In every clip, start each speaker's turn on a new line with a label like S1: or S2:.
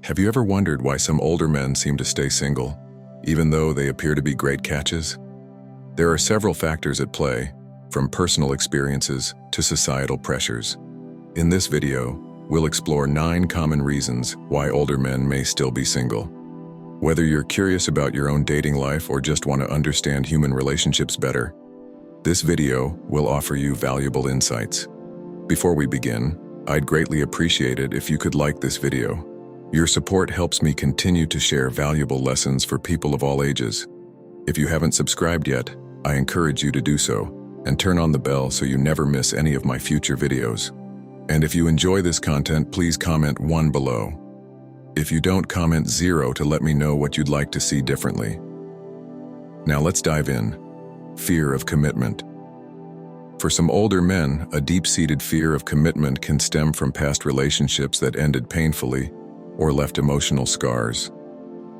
S1: Have you ever wondered why some older men seem to stay single, even though they appear to be great catches? There are several factors at play, from personal experiences to societal pressures. In this video, we'll explore 9 common reasons why older men may still be single. Whether you're curious about your own dating life or just want to understand human relationships better, this video will offer you valuable insights. Before we begin, I'd greatly appreciate it if you could like this video. Your support helps me continue to share valuable lessons for people of all ages. If you haven't subscribed yet, I encourage you to do so, and turn on the bell so you never miss any of my future videos. And if you enjoy this content, please comment 1 below. If you don't, comment 0 to let me know what you'd like to see differently. Now let's dive in. Fear of commitment. For some older men, a deep-seated fear of commitment can stem from past relationships that ended painfully or left emotional scars.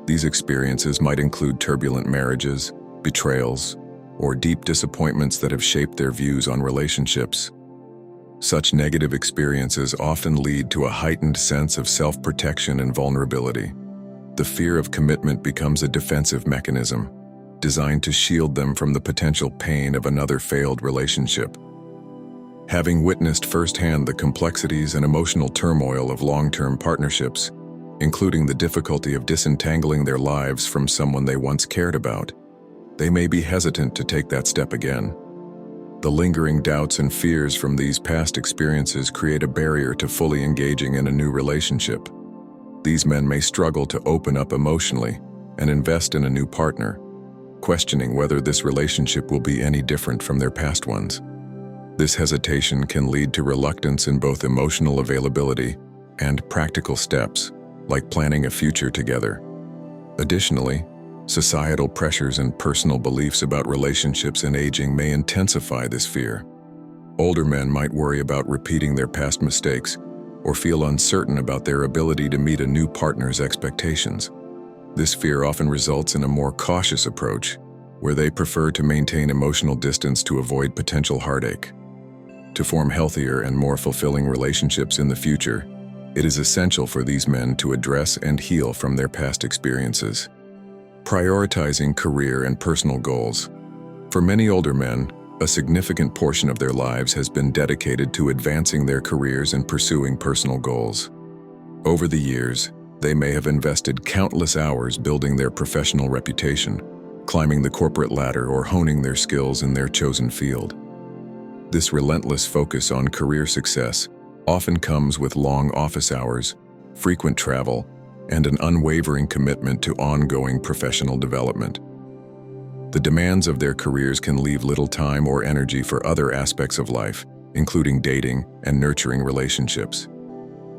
S1: These experiences might include turbulent marriages, betrayals, or deep disappointments that have shaped their views on relationships. Such negative experiences often lead to a heightened sense of self-protection and vulnerability. The fear of commitment becomes a defensive mechanism, designed to shield them from the potential pain of another failed relationship. Having witnessed firsthand the complexities and emotional turmoil of long-term partnerships, including the difficulty of disentangling their lives from someone they once cared about, they may be hesitant to take that step again. The lingering doubts and fears from these past experiences create a barrier to fully engaging in a new relationship. These men may struggle to open up emotionally and invest in a new partner, questioning whether this relationship will be any different from their past ones. This hesitation can lead to reluctance in both emotional availability and practical steps, like planning a future together. Additionally, societal pressures and personal beliefs about relationships and aging may intensify this fear. Older men might worry about repeating their past mistakes or feel uncertain about their ability to meet a new partner's expectations. This fear often results in a more cautious approach, where they prefer to maintain emotional distance to avoid potential heartache. To form healthier and more fulfilling relationships in the future, it is essential for these men to address and heal from their past experiences. Prioritizing career and personal goals. For many older men, a significant portion of their lives has been dedicated to advancing their careers and pursuing personal goals. Over the years, they may have invested countless hours building their professional reputation, climbing the corporate ladder, or honing their skills in their chosen field. This relentless focus on career success often comes with long office hours, frequent travel, and an unwavering commitment to ongoing professional development. The demands of their careers can leave little time or energy for other aspects of life, including dating and nurturing relationships.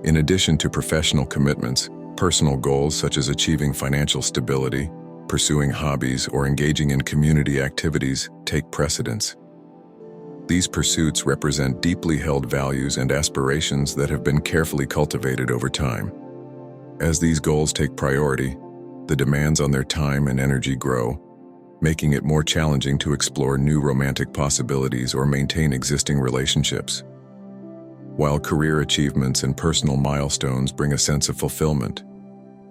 S1: In addition to professional commitments, personal goals such as achieving financial stability, pursuing hobbies, or engaging in community activities take precedence. These pursuits represent deeply held values and aspirations that have been carefully cultivated over time. As these goals take priority, the demands on their time and energy grow, making it more challenging to explore new romantic possibilities or maintain existing relationships. While career achievements and personal milestones bring a sense of fulfillment,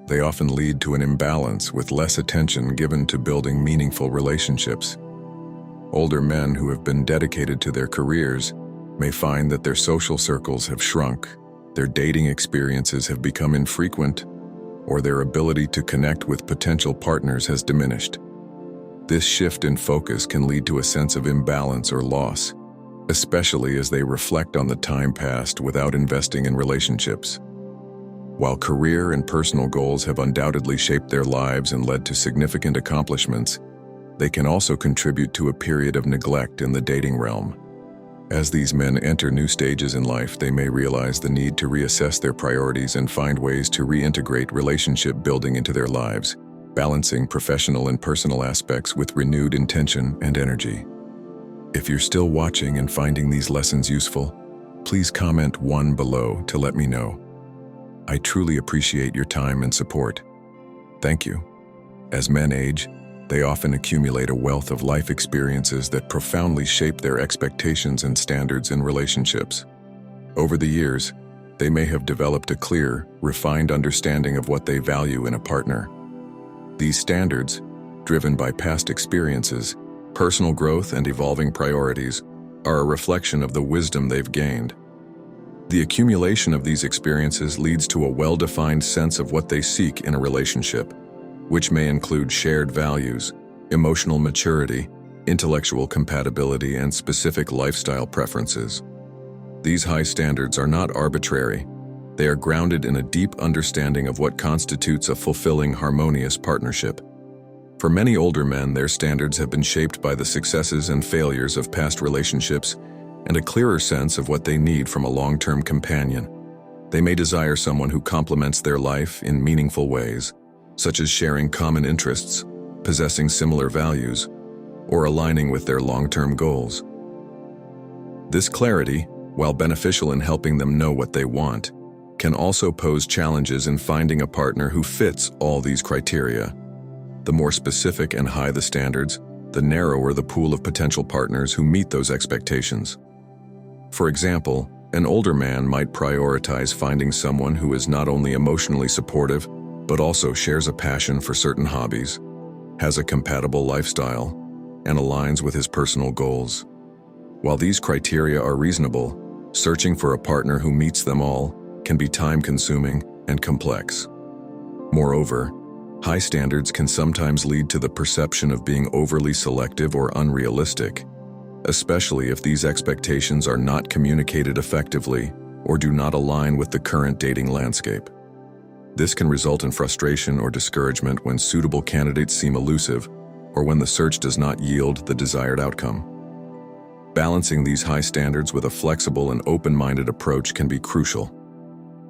S1: they often lead to an imbalance with less attention given to building meaningful relationships. Older men who have been dedicated to their careers may find that their social circles have shrunk, their dating experiences have become infrequent, or their ability to connect with potential partners has diminished. This shift in focus can lead to a sense of imbalance or loss, especially as they reflect on the time passed without investing in relationships. While career and personal goals have undoubtedly shaped their lives and led to significant accomplishments, they can also contribute to a period of neglect in the dating realm. As these men enter new stages in life, they may realize the need to reassess their priorities and find ways to reintegrate relationship building into their lives, balancing professional and personal aspects with renewed intention and energy. If you're still watching and finding these lessons useful, please comment 1 below to let me know. I truly appreciate your time and support. Thank you. As men age, they often accumulate a wealth of life experiences that profoundly shape their expectations and standards in relationships. Over the years, They may have developed a clear, refined understanding of what they value in a partner. These standards, driven by past experiences, personal growth, and evolving priorities, are a reflection of the wisdom they've gained. The accumulation of these experiences leads to a well-defined sense of what they seek in a relationship, which may include shared values, emotional maturity, intellectual compatibility, and specific lifestyle preferences. These high standards are not arbitrary. They are grounded in a deep understanding of what constitutes a fulfilling, harmonious partnership. For many older men, their standards have been shaped by the successes and failures of past relationships and a clearer sense of what they need from a long-term companion. They may desire someone who complements their life in meaningful ways, such as sharing common interests, possessing similar values, or aligning with their long-term goals. This clarity, while beneficial in helping them know what they want, can also pose challenges in finding a partner who fits all these criteria. The more specific and high the standards, the narrower the pool of potential partners who meet those expectations. For example, an older man might prioritize finding someone who is not only emotionally supportive, but also shares a passion for certain hobbies, has a compatible lifestyle, and aligns with his personal goals. While these criteria are reasonable, searching for a partner who meets them all can be time-consuming and complex. Moreover, high standards can sometimes lead to the perception of being overly selective or unrealistic, especially if these expectations are not communicated effectively or do not align with the current dating landscape. This can result in frustration or discouragement when suitable candidates seem elusive or when the search does not yield the desired outcome. Balancing these high standards with a flexible and open-minded approach can be crucial.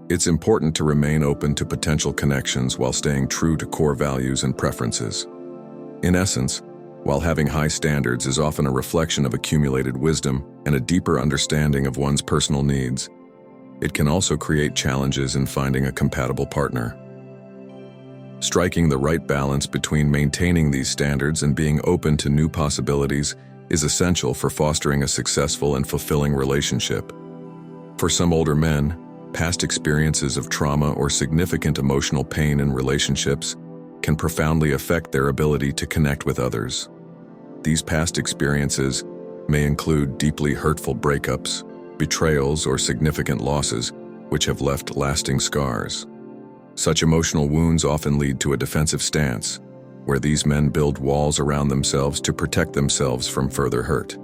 S1: It's important to remain open to potential connections while staying true to core values and preferences. In essence, while having high standards is often a reflection of accumulated wisdom and a deeper understanding of one's personal needs, it can also create challenges in finding a compatible partner. Striking the right balance between maintaining these standards and being open to new possibilities is essential for fostering a successful and fulfilling relationship. For some older men, past experiences of trauma or significant emotional pain in relationships can profoundly affect their ability to connect with others. These past experiences may include deeply hurtful breakups, betrayals, or significant losses, which have left lasting scars. Such emotional wounds often lead to a defensive stance, where these men build walls around themselves to protect themselves from further hurt.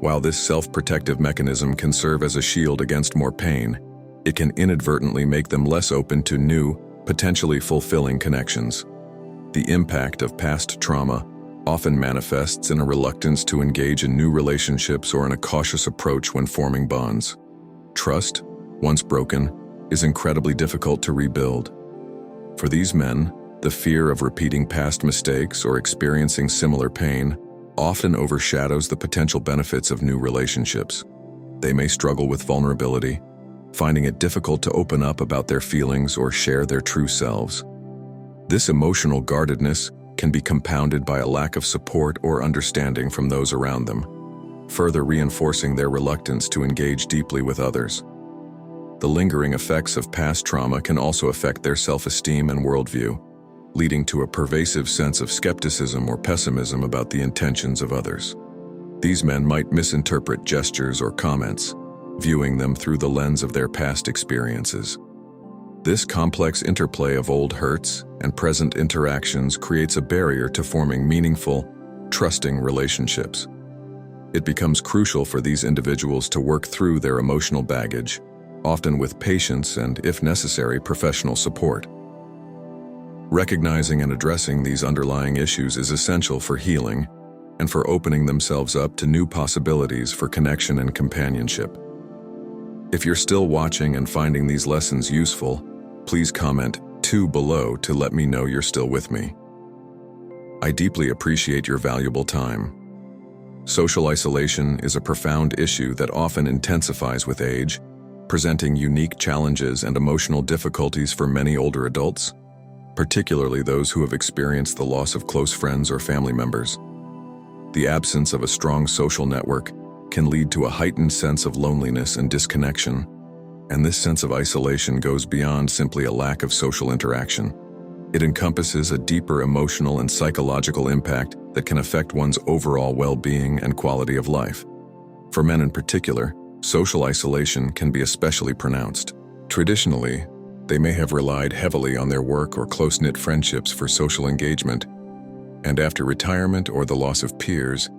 S1: While this self-protective mechanism can serve as a shield against more pain, it can inadvertently make them less open to new, potentially fulfilling connections. The impact of past trauma often manifests in a reluctance to engage in new relationships or in a cautious approach when forming bonds. Trust, once broken, is incredibly difficult to rebuild. For these men, the fear of repeating past mistakes or experiencing similar pain often overshadows the potential benefits of new relationships. They may struggle with vulnerability, finding it difficult to open up about their feelings or share their true selves. This emotional guardedness can be compounded by a lack of support or understanding from those around them, further reinforcing their reluctance to engage deeply with others. The lingering effects of past trauma can also affect their self-esteem and worldview, leading to a pervasive sense of skepticism or pessimism about the intentions of others. These men might misinterpret gestures or comments, viewing them through the lens of their past experiences. This complex interplay of old hurts and present interactions creates a barrier to forming meaningful, trusting relationships. It becomes crucial for these individuals to work through their emotional baggage, often with patience and, if necessary, professional support. Recognizing and addressing these underlying issues is essential for healing and for opening themselves up to new possibilities for connection and companionship. If you're still watching and finding these lessons useful, please comment 2 below to let me know you're still with me. I deeply appreciate your valuable time. Social isolation is a profound issue that often intensifies with age, presenting unique challenges and emotional difficulties for many older adults, particularly those who have experienced the loss of close friends or family members. The absence of a strong social network can lead to a heightened sense of loneliness and disconnection, And this sense of isolation goes beyond simply a lack of social interaction. It encompasses a deeper emotional and psychological impact that can affect one's overall well-being and quality of life. For men in particular, social isolation can be especially pronounced. Traditionally, they may have relied heavily on their work or close-knit friendships for social engagement, and after retirement or the loss of peers,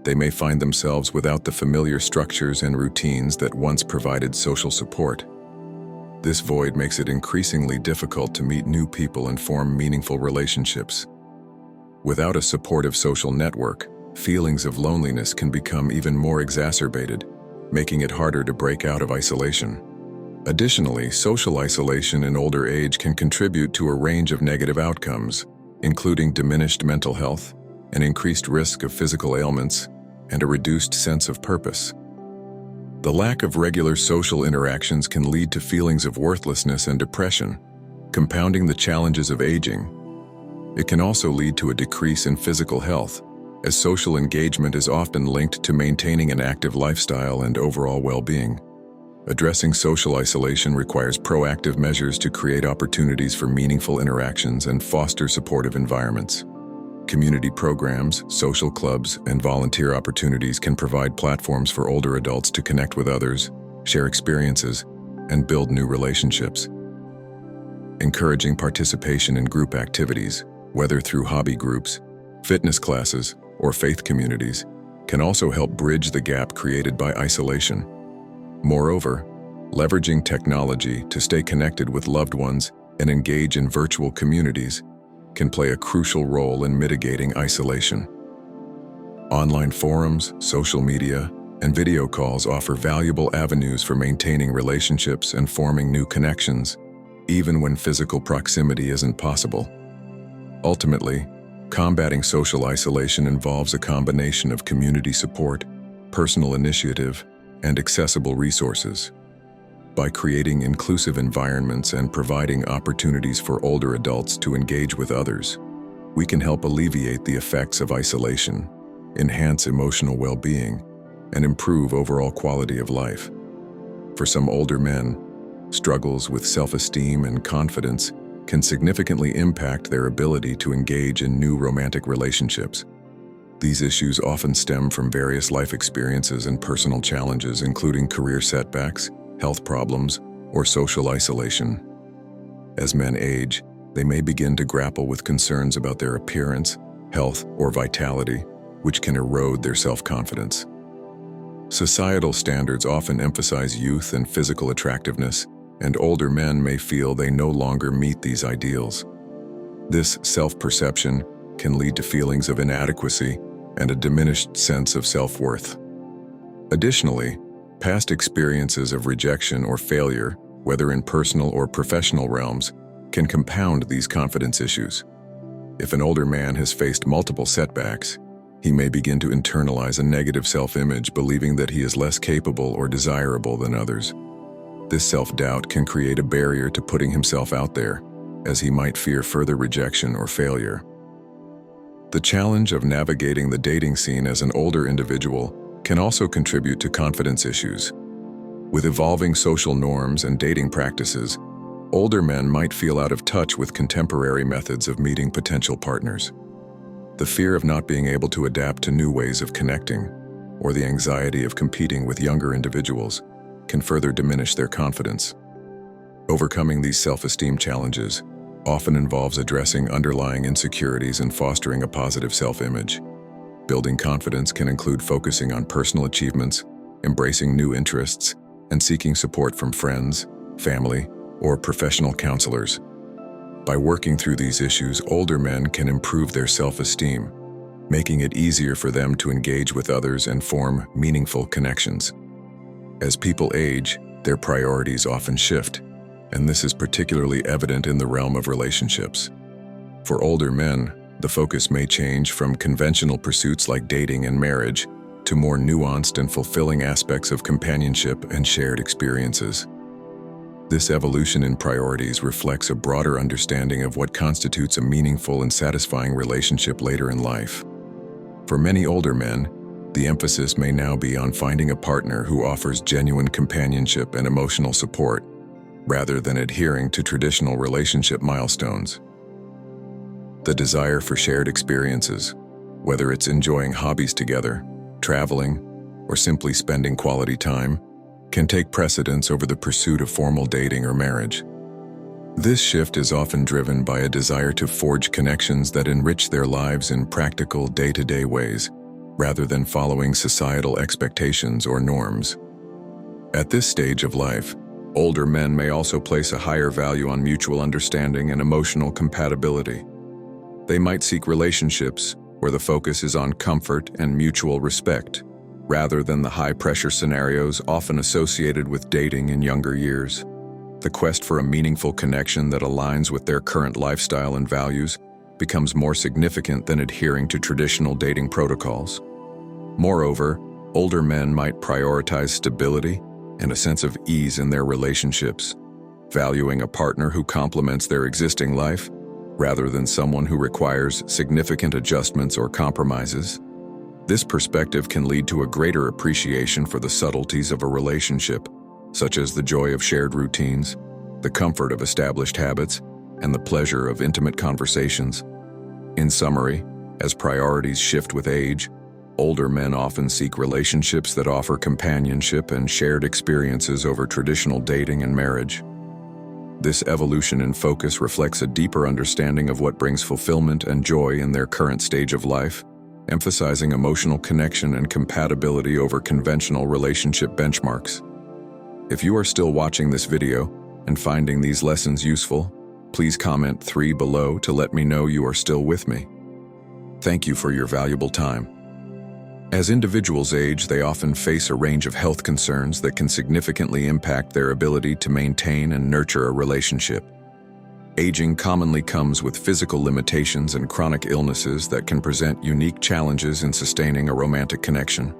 S1: they may find themselves without the familiar structures and routines that once provided social support. This void makes it increasingly difficult to meet new people and form meaningful relationships. Without a supportive social network, feelings of loneliness can become even more exacerbated, making it harder to break out of isolation. Additionally, social isolation in older age can contribute to a range of negative outcomes, including diminished mental health, an increased risk of physical ailments, and a reduced sense of purpose. The lack of regular social interactions can lead to feelings of worthlessness and depression, compounding the challenges of aging. It can also lead to a decrease in physical health, as social engagement is often linked to maintaining an active lifestyle and overall well-being. Addressing social isolation requires proactive measures to create opportunities for meaningful interactions and foster supportive environments. Community programs, social clubs, and volunteer opportunities can provide platforms for older adults to connect with others, share experiences, and build new relationships. Encouraging participation in group activities, whether through hobby groups, fitness classes, or faith communities, can also help bridge the gap created by isolation. Moreover, leveraging technology to stay connected with loved ones and engage in virtual communities can play a crucial role in mitigating isolation. Online forums, social media, and video calls offer valuable avenues for maintaining relationships and forming new connections, even when physical proximity isn't possible. Ultimately, combating social isolation involves a combination of community support, personal initiative, and accessible resources. By creating inclusive environments and providing opportunities for older adults to engage with others, we can help alleviate the effects of isolation, enhance emotional well-being, and improve overall quality of life. For some older men, struggles with self-esteem and confidence can significantly impact their ability to engage in new romantic relationships. These issues often stem from various life experiences and personal challenges, including career setbacks, health problems, or social isolation. As men age, they may begin to grapple with concerns about their appearance, health, or vitality, which can erode their self-confidence. Societal standards often emphasize youth and physical attractiveness, and older men may feel they no longer meet these ideals. This self-perception can lead to feelings of inadequacy and a diminished sense of self-worth. Additionally, past experiences of rejection or failure, whether in personal or professional realms, can compound these confidence issues. If an older man has faced multiple setbacks, he may begin to internalize a negative self-image, believing that he is less capable or desirable than others. This self-doubt can create a barrier to putting himself out there, as he might fear further rejection or failure. The challenge of navigating the dating scene as an older individual can also contribute to confidence issues. With evolving social norms and dating practices, older men might feel out of touch with contemporary methods of meeting potential partners. The fear of not being able to adapt to new ways of connecting, or the anxiety of competing with younger individuals, can further diminish their confidence. Overcoming these self-esteem challenges often involves addressing underlying insecurities and fostering a positive self-image. Building confidence can include focusing on personal achievements, embracing new interests, and seeking support from friends, family, or professional counselors. By working through these issues, older men can improve their self-esteem, making it easier for them to engage with others and form meaningful connections. As people age, their priorities often shift, and this is particularly evident in the realm of relationships. For older men, the focus may change from conventional pursuits like dating and marriage to more nuanced and fulfilling aspects of companionship and shared experiences. This evolution in priorities reflects a broader understanding of what constitutes a meaningful and satisfying relationship later in life. For many older men, The emphasis may now be on finding a partner who offers genuine companionship and emotional support, rather than adhering to traditional relationship milestones. The desire for shared experiences, whether it's enjoying hobbies together, traveling, or simply spending quality time, can take precedence over the pursuit of formal dating or marriage. This shift is often driven by a desire to forge connections that enrich their lives in practical, day-to-day ways, rather than following societal expectations or norms. At this stage of life, older men may also place a higher value on mutual understanding and emotional compatibility. They might seek relationships where the focus is on comfort and mutual respect, rather than the high-pressure scenarios often associated with dating in younger years. The quest for a meaningful connection that aligns with their current lifestyle and values becomes more significant than adhering to traditional dating protocols. Moreover, older men might prioritize stability and a sense of ease in their relationships, valuing a partner who complements their existing life rather than someone who requires significant adjustments or compromises. This perspective can lead to a greater appreciation for the subtleties of a relationship, such as the joy of shared routines, the comfort of established habits, and the pleasure of intimate conversations. In summary, as priorities shift with age, older men often seek relationships that offer companionship and shared experiences over traditional dating and marriage. This evolution in focus reflects a deeper understanding of what brings fulfillment and joy in their current stage of life, emphasizing emotional connection and compatibility over conventional relationship benchmarks. If you are still watching this video and finding these lessons useful, please comment 3 below to let me know you are still with me. Thank you for your valuable time. As individuals age, they often face a range of health concerns that can significantly impact their ability to maintain and nurture a relationship. Aging commonly comes with physical limitations and chronic illnesses that can present unique challenges in sustaining a romantic connection.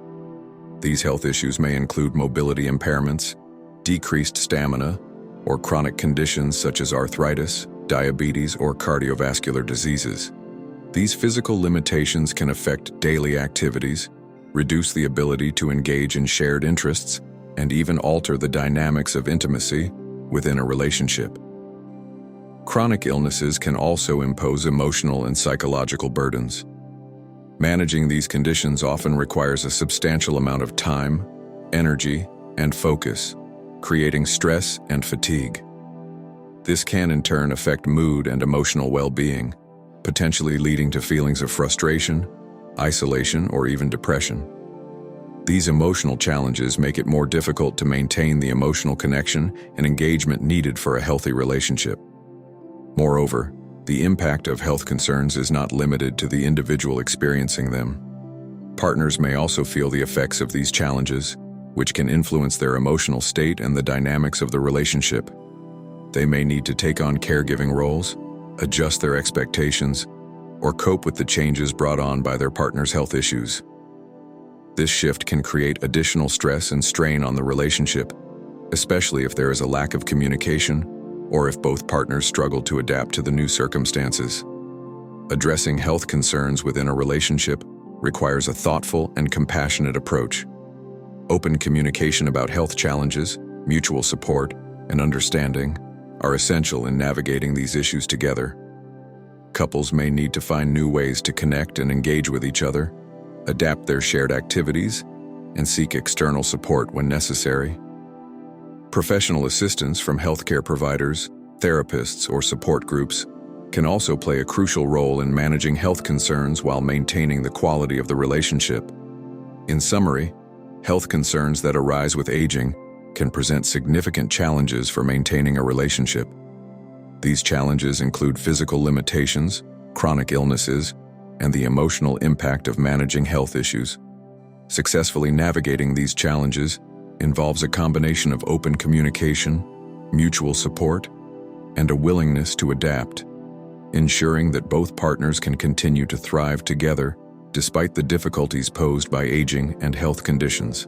S1: These health issues may include mobility impairments, decreased stamina, or chronic conditions such as arthritis, diabetes, or cardiovascular diseases. These physical limitations can affect daily activities, reduce the ability to engage in shared interests, and even alter the dynamics of intimacy within a relationship. Chronic illnesses can also impose emotional and psychological burdens. Managing these conditions often requires a substantial amount of time, energy, and focus, creating stress and fatigue. This can in turn affect mood and emotional well-being, potentially leading to feelings of frustration, isolation, or even depression. These emotional challenges make it more difficult to maintain the emotional connection and engagement needed for a healthy relationship. Moreover, the impact of health concerns is not limited to the individual experiencing them. Partners may also feel the effects of these challenges, which can influence their emotional state and the dynamics of the relationship. They may need to take on caregiving roles, adjust their expectations, or cope with the changes brought on by their partner's health issues. This shift can create additional stress and strain on the relationship, especially if there is a lack of communication or if both partners struggle to adapt to the new circumstances. Addressing health concerns within a relationship requires a thoughtful and compassionate approach. Open communication about health challenges, mutual support, and understanding are essential in navigating these issues together. Couples may need to find new ways to connect and engage with each other, adapt their shared activities, and seek external support when necessary. Professional assistance from healthcare providers, therapists, or support groups can also play a crucial role in managing health concerns while maintaining the quality of the relationship. In summary, health concerns that arise with aging can present significant challenges for maintaining a relationship. These challenges include physical limitations, chronic illnesses, and the emotional impact of managing health issues. Successfully navigating these challenges involves a combination of open communication, mutual support, and a willingness to adapt, ensuring that both partners can continue to thrive together despite the difficulties posed by aging and health conditions.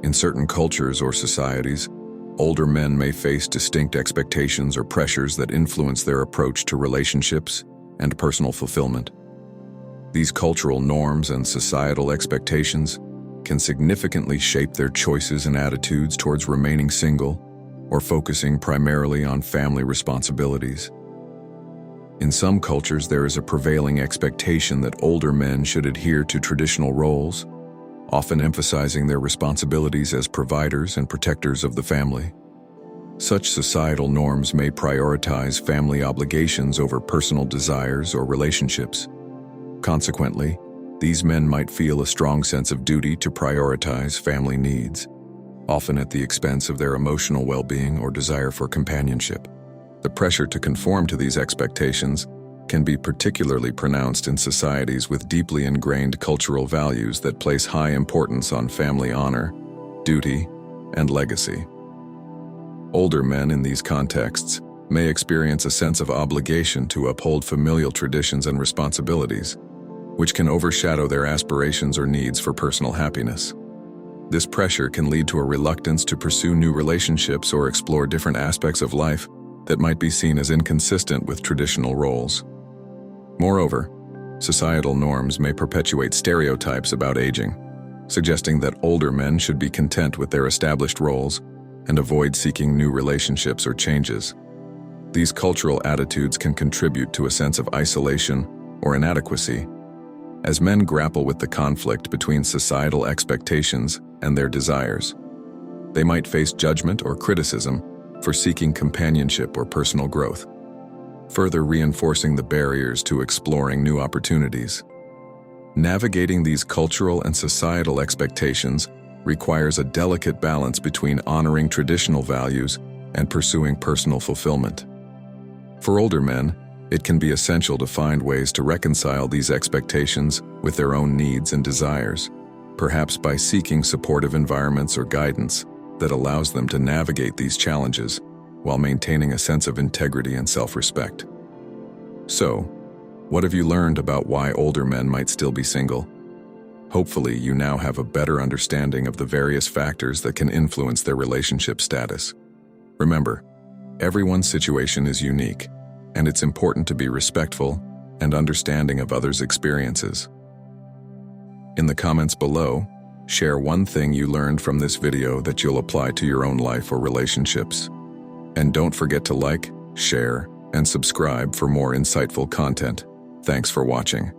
S1: In certain cultures or societies, older men may face distinct expectations or pressures that influence their approach to relationships and personal fulfillment. These cultural norms and societal expectations can significantly shape their choices and attitudes towards remaining single or focusing primarily on family responsibilities. In some cultures, there is a prevailing expectation that older men should adhere to traditional roles, often emphasizing their responsibilities as providers and protectors of the family. Such societal norms may prioritize family obligations over personal desires or relationships. Consequently, these men might feel a strong sense of duty to prioritize family needs, often at the expense of their emotional well-being or desire for companionship. The pressure to conform to these expectations can be particularly pronounced in societies with deeply ingrained cultural values that place high importance on family honor, duty, and legacy. Older men in these contexts may experience a sense of obligation to uphold familial traditions and responsibilities, which can overshadow their aspirations or needs for personal happiness. This pressure can lead to a reluctance to pursue new relationships or explore different aspects of life that might be seen as inconsistent with traditional roles. Moreover, societal norms may perpetuate stereotypes about aging, suggesting that older men should be content with their established roles and avoid seeking new relationships or changes. These cultural attitudes can contribute to a sense of isolation or inadequacy, as men grapple with the conflict between societal expectations and their desires. They might face judgment or criticism for seeking companionship or personal growth, further reinforcing the barriers to exploring new opportunities. Navigating these cultural and societal expectations requires a delicate balance between honoring traditional values and pursuing personal fulfillment. For older men, it can be essential to find ways to reconcile these expectations with their own needs and desires, perhaps by seeking supportive environments or guidance that allows them to navigate these challenges while maintaining a sense of integrity and self-respect. So, what have you learned about why older men might still be single? Hopefully, you now have a better understanding of the various factors that can influence their relationship status. Remember, everyone's situation is unique, and it's important to be respectful and understanding of others' experiences. In the comments below, share one thing you learned from this video that you'll apply to your own life or relationships. And don't forget to like, share, and subscribe for more insightful content. Thanks for watching.